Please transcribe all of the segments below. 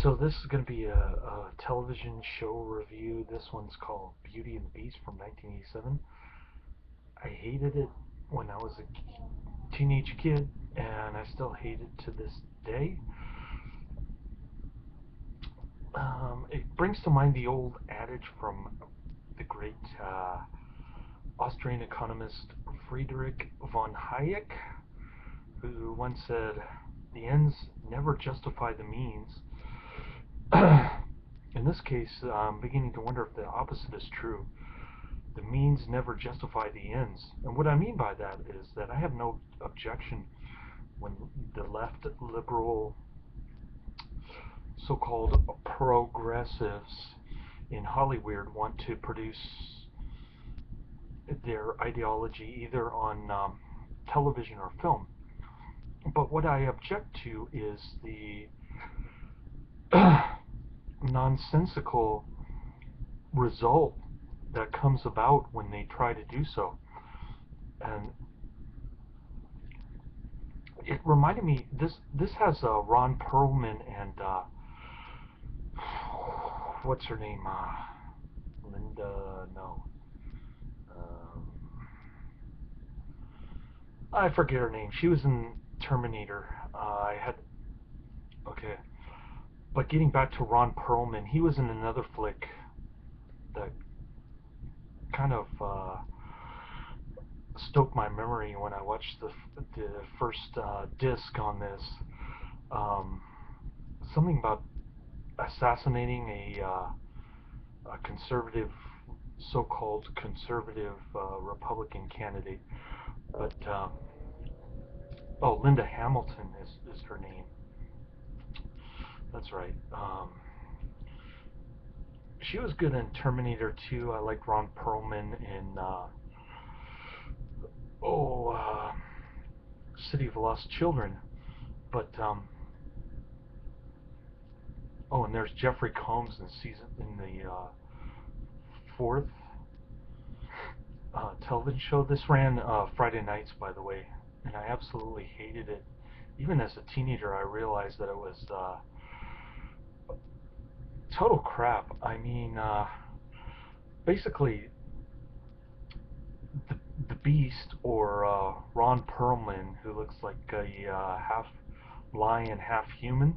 So this is going to be a television show review. This one's called Beauty and the Beast from 1987. I hated it when I was a teenage kid, and I still hate it to this day. It brings to mind the old adage from the great Austrian economist Friedrich von Hayek, who once said, "The ends never justify the means." In this case, I'm beginning to wonder if the opposite is true. The means never justify the ends. And what I mean by that is that I have no objection when the left liberal so-called progressives in Hollywood want to produce their ideology either on television or film. But what I object to is the nonsensical result that comes about when they try to do so. And it reminded me, this has Ron Perlman and what's her name? Linda, no. Um, I forget her name. She was in Terminator. I had okay. But getting back to Ron Perlman, he was in another flick that kind of stoked my memory when I watched the first disc on this. Um, Something about assassinating a conservative, so-called conservative Republican candidate. But oh, Linda Hamilton is her name. That's right. She was good in Terminator 2. I liked Ron Perlman in oh, City of Lost Children. But oh, and there's Jeffrey Combs in the fourth television show. This ran Friday nights, by the way, and I absolutely hated it. Even as a teenager, I realized that it was total crap. I mean, basically, the the Beast, or Ron Perlman, who looks like a half lion, half human,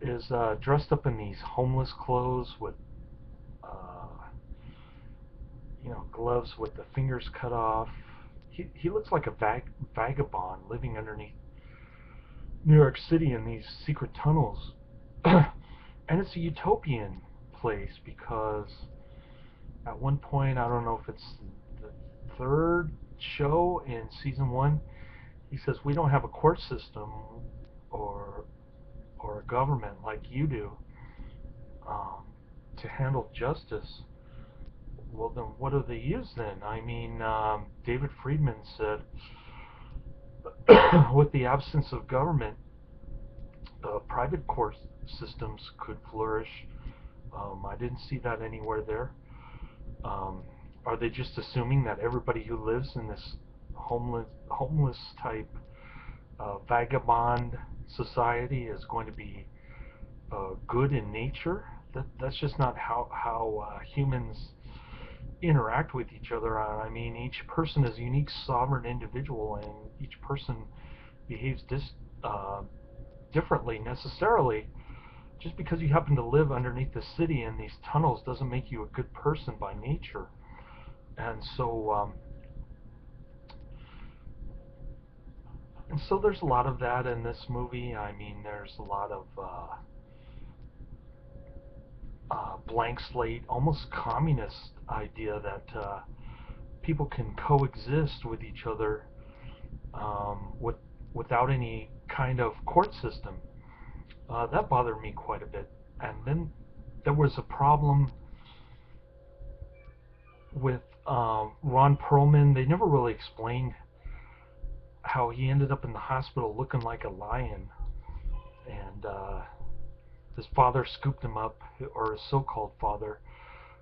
is dressed up in these homeless clothes with uh, gloves with the fingers cut off. He looks like a vagabond living underneath New York City in these secret tunnels. And it's a utopian place because at one point, I don't know if it's the third show in season one, he says, "We don't have a court system or or a government like you do um, to handle justice." Well, then what do they use then? I mean, David Friedman said, with the absence of government, private court systems could flourish. I didn't see that anywhere there. Um, are they just assuming that everybody who lives in this homeless type vagabond society is going to be good in nature? That's just not how humans interact with each other. I mean, each person is a unique, sovereign individual, and each person behaves uh, differently necessarily. Just because you happen to live underneath the city in these tunnels doesn't make you a good person by nature. And so, there's a lot of that in this movie. I mean, there's a lot of blank slate, almost communist idea that people can coexist with each other without any kind of court system. That bothered me quite a bit. And then there was a problem with Ron Perlman. They never really explained how he ended up in the hospital looking like a lion, and his father scooped him up, or his so-called father,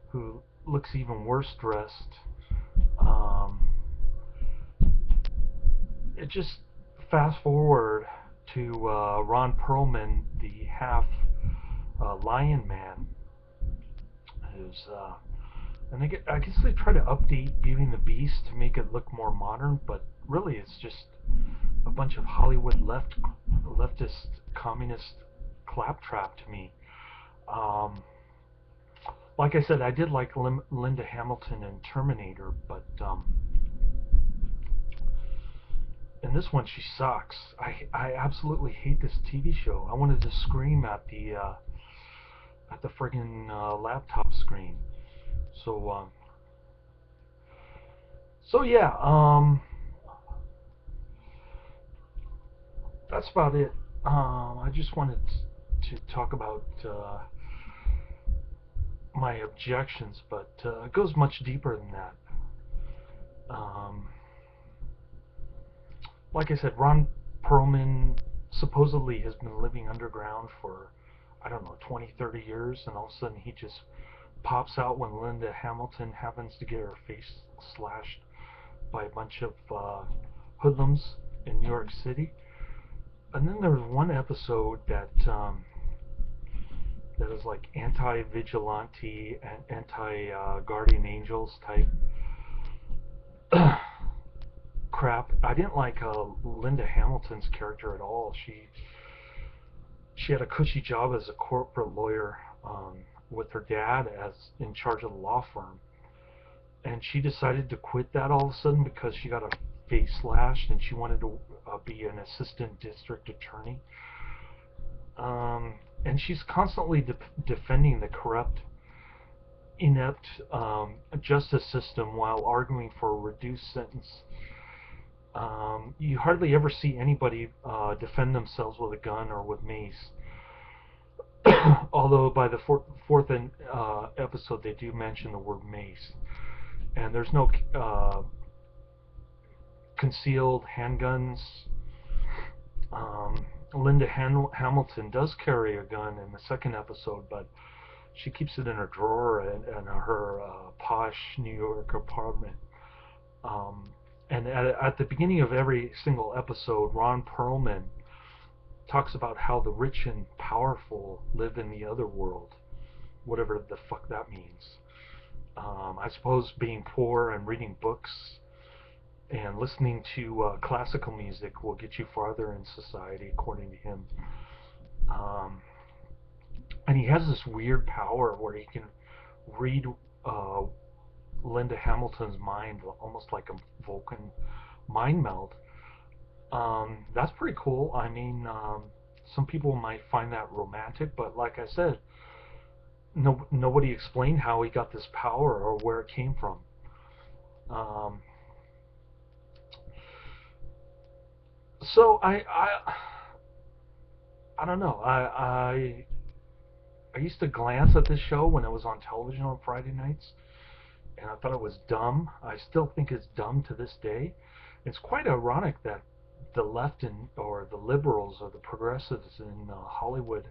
who looks even worse dressed. Um, it just fast forward to Ron Perlman, the half Lion Man, who's and I guess they try to update Beauty and the Beast to make it look more modern, but really it's just a bunch of Hollywood leftist communist claptrap to me. Um, like I said, I did like Linda Hamilton in Terminator, but in this one she sucks. I absolutely hate this TV show. I wanted to scream at the friggin' laptop screen. So yeah, that's about it. I just wanted to talk about my objections, but it goes much deeper than that. Um, like I said, Ron Perlman supposedly has been living underground for, I don't know, 20, 30 years, and all of a sudden he just pops out when Linda Hamilton happens to get her face slashed by a bunch of hoodlums in New York City. And then there was one episode that is like anti-vigilante and anti-guardian angels type crap. I didn't like Linda Hamilton's character at all. She had a cushy job as a corporate lawyer with her dad as in charge of the law firm, and she decided to quit that all of a sudden because she got a face slashed and she wanted to be an assistant district attorney. And she's constantly defending the corrupt, inept justice system while arguing for a reduced sentence. You hardly ever see anybody defend themselves with a gun or with mace. Although by the fourth episode they do mention the word mace. And there's no concealed handguns. Linda Hamilton does carry a gun in the second episode, but she keeps it in her drawer in her posh New York apartment. And at the beginning of every single episode, Ron Perlman talks about how the rich and powerful live in the other world, whatever the fuck that means. I suppose being poor and reading books and listening to classical music will get you farther in society, according to him. And he has this weird power where he can read Linda Hamilton's mind, almost like a Vulcan mind meld. That's pretty cool. I mean, some people might find that romantic, but like I said, nobody explained how he got this power or where it came from. So I don't know. I used to glance at this show when it was on television on Friday nights, and I thought it was dumb. I still think it's dumb to this day. It's quite ironic that the left or the liberals or the progressives in Hollywood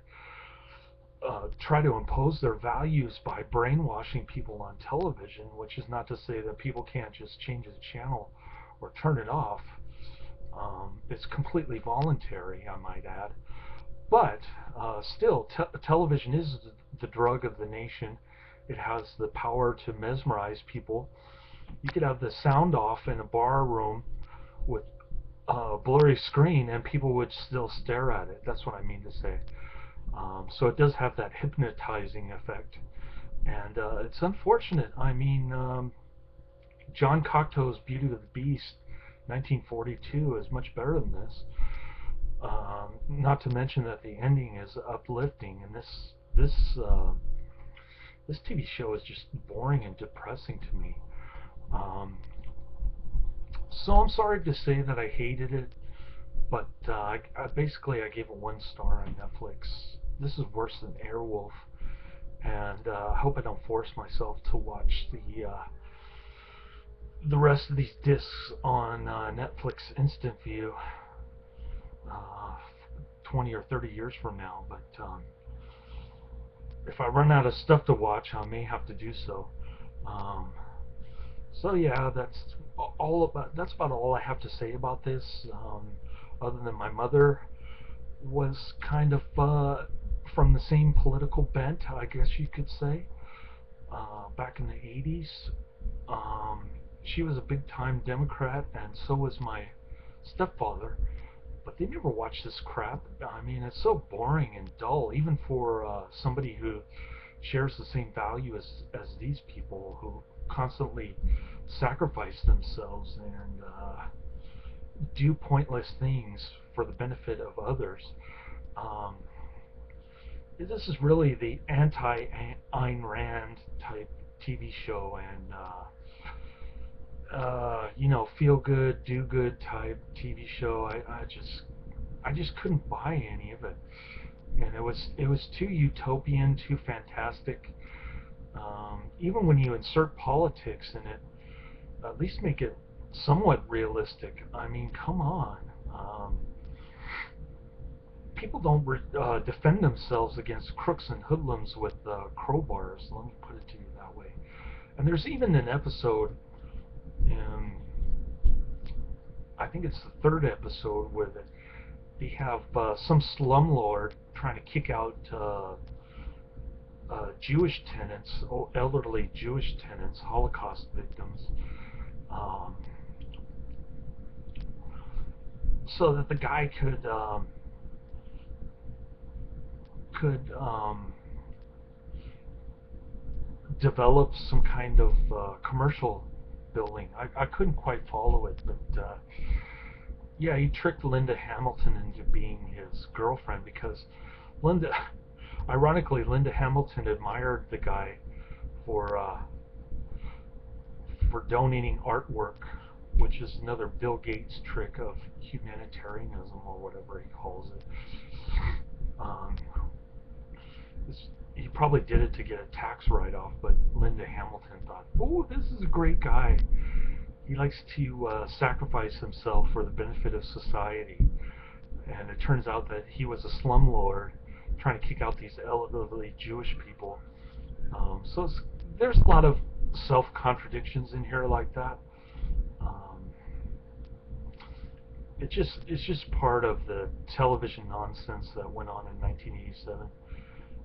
try to impose their values by brainwashing people on television, which is not to say that people can't just change the channel or turn it off. It's completely voluntary, I might add. But still, television is the drug of the nation. It has the power to mesmerize people. You could have the sound off in a bar room with a blurry screen and people would still stare at it. That's what I mean to say. So it does have that hypnotizing effect. And it's unfortunate. I mean, John Cocteau's Beauty and the Beast, 1942, is much better than this. Not to mention that the ending is uplifting, and this TV show is just boring and depressing to me. So I'm sorry to say that I hated it, but I basically I gave it 1 star on Netflix. This is worse than Airwolf, and I hope I don't force myself to watch the rest of these discs on Netflix Instant View 20 or 30 years from now. But if I run out of stuff to watch, I may have to do so. So yeah, that's about all I have to say about this. Other than my mother was kind of from the same political bent, I guess you could say, back in the 80s. Um, she was a big time Democrat, and so was my stepfather. But they never watch this crap. I mean, it's so boring and dull, even for somebody who shares the same value as these people who constantly sacrifice themselves and do pointless things for the benefit of others. Um, this is really the anti-Ayn Rand type TV show, and feel good, do good type TV show. I just couldn't buy any of it, and it was too utopian, too fantastic. Even when you insert politics in it, at least make it somewhat realistic. I mean, come on. People don't defend themselves against crooks and hoodlums with crowbars. Let me put it to you that way. And there's even an episode in, I think it's the third episode, where they have some slumlord trying to kick out Jewish tenants, elderly Jewish tenants, Holocaust victims, um, so that the guy could develop some kind of commercial building. I couldn't quite follow it, but yeah, he tricked Linda Hamilton into being his girlfriend because Linda, ironically, Linda Hamilton admired the guy for donating artwork, which is another Bill Gates trick of humanitarianism or whatever he calls it. Um, he probably did it to get a tax write-off, but Linda Hamilton thought, "Oh, this is a great guy. He likes to sacrifice himself for the benefit of society." And it turns out that he was a slumlord trying to kick out these elderly Jewish people. So there's a lot of self-contradictions in here like that. Um, it's just part of the television nonsense that went on in 1987.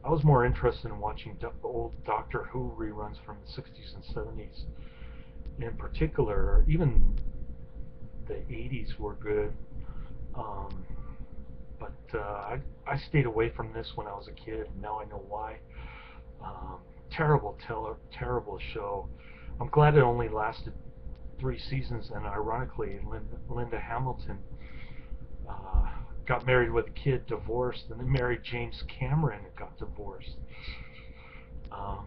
I was more interested in watching old Doctor Who reruns from the 60s and 70s in particular. Even the 80s were good. Um, but I stayed away from this when I was a kid, and now I know why. Terrible show. I'm glad it only lasted 3 seasons, and ironically, Linda Hamilton uh, got married with a kid, divorced, and then married James Cameron and got divorced.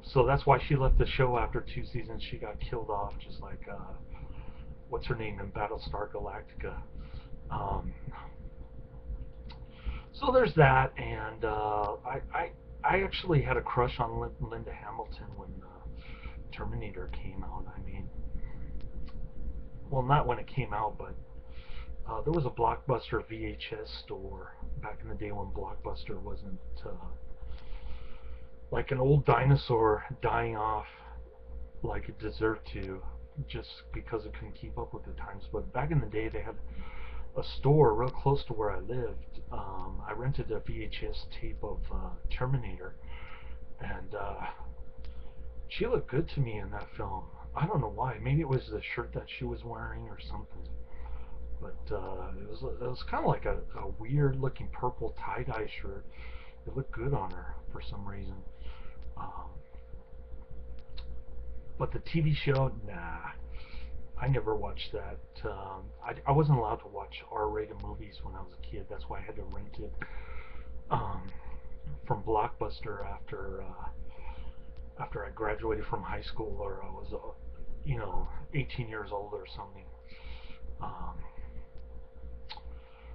So that's why she left the show after 2 seasons. She got killed off, just like what's her name in Battlestar Galactica. Um, so there's that, and I actually had a crush on Linda Hamilton when Terminator came out. I mean, well, not when it came out, but there was a Blockbuster VHS store back in the day when Blockbuster wasn't like an old dinosaur dying off like it deserved to, just because it couldn't keep up with the times. But back in the day, they had a store real close to where I lived. I rented a VHS tape of Terminator, and she looked good to me in that film. I don't know why. Maybe it was the shirt that she was wearing or something. But it was kind of like a weird looking purple tie-dye shirt. It looked good on her for some reason. Um, but the TV show, nah. I never watched that. I wasn't allowed to watch R-rated movies when I was a kid. That's why I had to rent it from Blockbuster after I graduated from high school, or I was 18 years old or something. Um,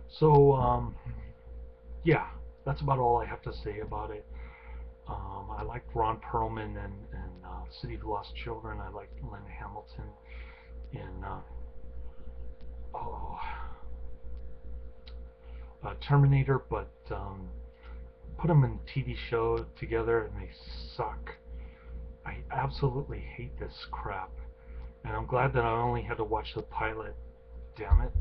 so yeah, that's about all I have to say about it. I liked Ron Perlman and City of Lost Children. I liked Linda Hamilton in oh, Terminator, but put them in a TV show together and they suck. I absolutely hate this crap, and I'm glad that I only had to watch the pilot. Damn it.